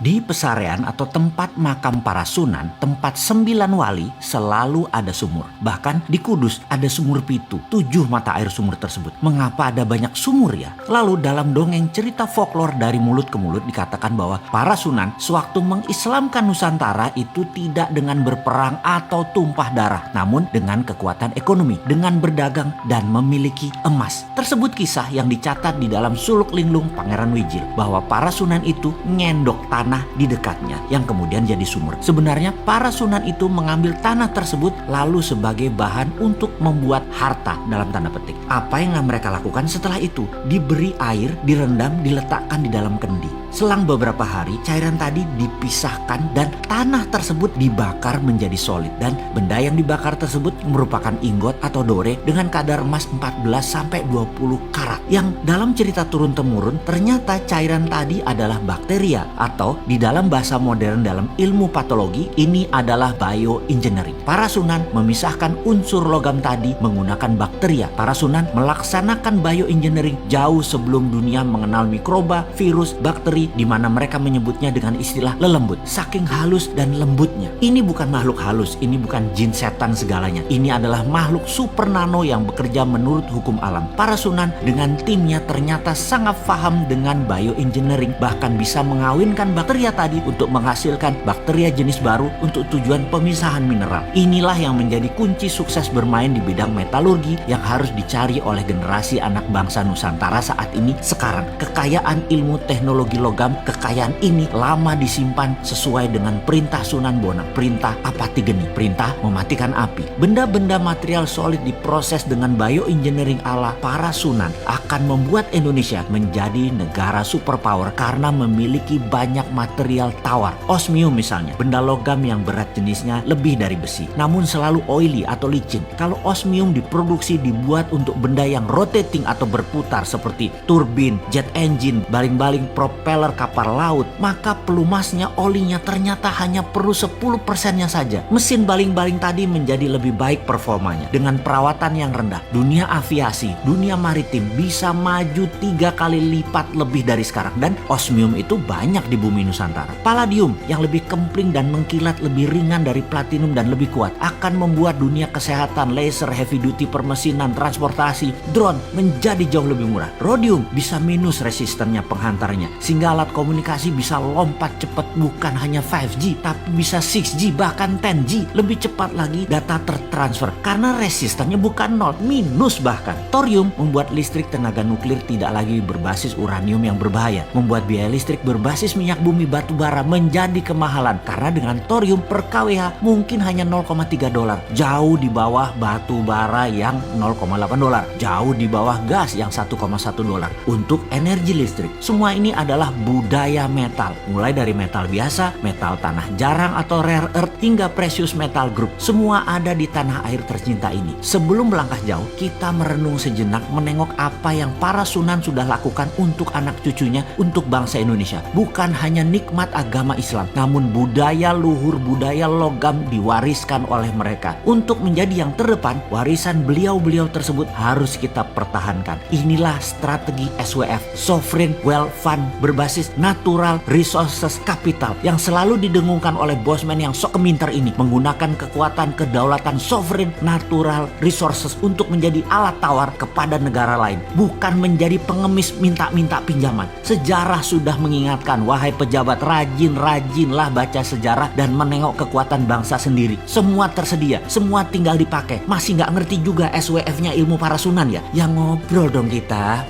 Di Pesarean atau tempat makam para sunan, tempat 9 wali, selalu ada sumur. Bahkan di Kudus ada sumur pitu, 7 mata air sumur tersebut. Mengapa ada banyak sumur ya? Lalu dalam dongeng cerita folklore dari mulut ke mulut dikatakan bahwa para sunan sewaktu mengislamkan Nusantara itu tidak dengan berperang atau tumpah darah, namun dengan kekuatan ekonomi, dengan berdagang dan memiliki emas. Tersebut kisah yang dicatat di dalam Suluk Linglung Pangeran Wijil, bahwa para sunan itu ngendok tanah di dekatnya yang kemudian jadi sumur. Sebenarnya para sunan itu mengambil tanah tersebut lalu sebagai bahan untuk membuat harta dalam tanda petik. Apa yang mereka lakukan setelah itu? Diberi air, direndam, diletakkan di dalam kendi. Selang beberapa hari cairan tadi dipisahkan dan tanah tersebut dibakar menjadi solid, dan benda yang dibakar tersebut merupakan ingot atau dore dengan kadar emas 14-20 karat, yang dalam cerita turun-temurun ternyata cairan tadi adalah bakteria, atau di dalam bahasa modern dalam ilmu patologi ini adalah bioengineering. Para sunan memisahkan unsur logam tadi menggunakan bakteria. Para sunan melaksanakan bioengineering jauh sebelum dunia mengenal mikroba, virus, bakteri, di mana mereka menyebutnya dengan istilah lelembut. Saking halus dan lembutnya. Ini bukan makhluk halus, ini bukan jin setan segalanya. Ini adalah makhluk super nano yang bekerja menurut hukum alam. Para sunan dengan timnya ternyata sangat paham dengan bioengineering, bahkan bisa mengawinkan bakteria tadi untuk menghasilkan bakteria jenis baru untuk tujuan pemisahan mineral. Inilah yang menjadi kunci sukses bermain di bidang metalurgi yang harus dicari oleh generasi anak bangsa Nusantara saat ini. Sekarang kekayaan ilmu teknologi logam, kekayaan ini lama disimpan sesuai dengan perintah Sunan Bonang, perintah Apati Geni, perintah mematikan api. Benda-benda material solid diproses dengan bioengineering ala para sunan akan membuat Indonesia menjadi negara superpower karena memiliki banyak material tawar. Osmium misalnya, benda logam yang berat jenisnya lebih dari besi, namun selalu oily atau licin. Kalau osmium diproduksi dibuat untuk benda yang rotating atau berputar seperti turbin, jet engine, baling-baling propeller kapal laut, maka pelumasnya, olinya ternyata hanya perlu 10%-nya saja. Mesin baling-baling tadi menjadi lebih baik performanya dengan perawatan yang rendah. Dunia aviasi, dunia maritim bisa maju 3 kali lipat lebih dari sekarang, dan osmium itu banyak di bumi Nusantara. Palladium yang lebih kempling dan mengkilat, lebih ringan dari platinum dan lebih kuat, akan membuat dunia kesehatan, laser, heavy duty, permesinan, transportasi, drone menjadi jauh lebih murah. Rhodium bisa minus resistennya penghantarnya, sehingga alat komunikasi bisa lompat cepat, bukan hanya 5G tapi bisa 6G bahkan 10G. Lebih cepat lagi data tertransfer karena resistannya bukan 0, minus bahkan. Thorium membuat listrik tenaga nuklir tidak lagi berbasis uranium yang berbahaya, membuat biaya listrik berbasis minyak bumi batu bara menjadi kemahalan karena dengan thorium per kWh mungkin hanya $0,3, jauh di bawah batu bara yang $0,8, jauh di bawah gas yang $1,1 untuk energi listrik. Semua ini adalah budaya metal, mulai dari metal biasa, metal tanah jarang atau rare earth, hingga precious metal group. Semua ada di tanah air tercinta ini. Sebelum melangkah jauh, kita merenung sejenak menengok apa yang para sunan sudah lakukan untuk anak cucunya, untuk bangsa Indonesia. Bukan hanya nikmat agama Islam, namun budaya luhur, budaya logam diwariskan oleh mereka. Untuk menjadi yang terdepan, warisan beliau-beliau tersebut harus kita pertahankan. Inilah strategi SWF, Sovereign Wealth Fund, berbasis natural resources capital, yang selalu didengungkan oleh bosman yang sok keminter ini, menggunakan kekuatan kedaulatan sovereign natural resources untuk menjadi alat tawar kepada negara lain, bukan menjadi pengemis minta-minta pinjaman. Sejarah sudah mengingatkan, wahai pejabat, rajin-rajinlah baca sejarah dan menengok kekuatan bangsa sendiri. Semua tersedia, semua tinggal dipakai. Masih nggak ngerti juga SWF-nya ilmu para sunan ya? Yang ngobrol dong kita.